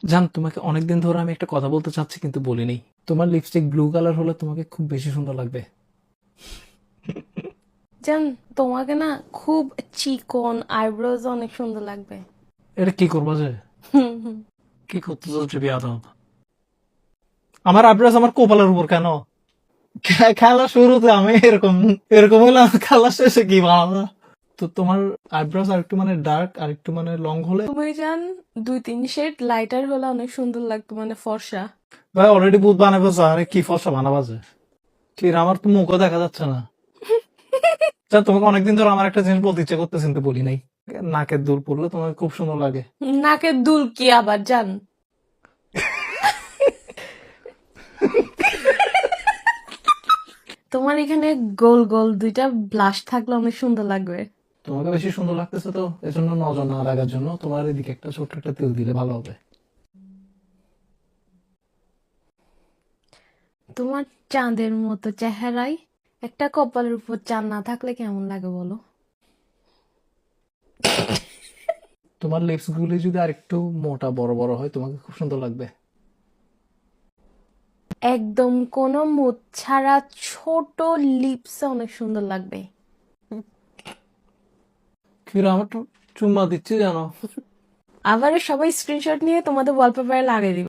জান, তোমাকে অনেকদিন ধরে আমি একটা কথা বলতে চাচ্ছি কিন্তু বলিনি। তোমার লিপস্টিক ব্লু কালার হলে তোমাকে খুব বেশি সুন্দর লাগবে। জান, তোমাকে না খুব চিকন আইব্রোজ অনেক সুন্দর লাগবে। এটা কি করবা যে? হুম হুম। কি করতে চাচ্ছি বিয়াদব? আমার আব্রাস আমার কপালের উপর কেন? খেলা শুরুতে আমি এরকম এরকম হলে আমার খেলা শেষে কি বানাবো? তো তোমার আইব্রাস আর একটু মানে ডার্ক আর একটু মানে লং হলে। তুমি জান, 2-3 শেড লাইটার হলে অনেক সুন্দর লাগতো, মানে ফর্সা। ভাই অলরেডি ভূত বানাবো, আরে কি ফসা বানাবা যে? কি রে, আমার তো মুখও দেখা যাচ্ছে না। জান, তোমাকে অনেকদিন ধরে আমার একটা জিনিস বলতে ইচ্ছে করতেছে কিন্তু বলি নাই। নাকের দুল পড়লে তোমাকে খুব সুন্দর লাগে। নাকের দুল কি আবার জান? তোমার এখানে গোল গোল দুইটা ব্লাশ থাকলে অনেক সুন্দর লাগবে। তোমাকে বেশি সুন্দর লাগতেছে তো এজন্য নজর না লাগার জন্য তোমার এদিকে একটা ছোট্ট একটা তেল দিলে ভালো হবে। তোমার চাঁদের মতো চেহারায় একটা কপালের উপর চাঁদ না থাকলে কেমন লাগে বলো? তোমার লিপস গুলি যদি আরেকটু মোটা বড় বড় হয় তোমাকে খুব সুন্দর লাগবে। একদম কোনো মুখ ছাড়া ছোট লিপসে অনেক সুন্দর লাগবে। ফির আমার তো চুম্মা দিচ্ছি জানো। আবার সবাই স্ক্রিনশট নিয়ে তোমাদের ওয়ালপেপারে লাগিয়ে দিবে।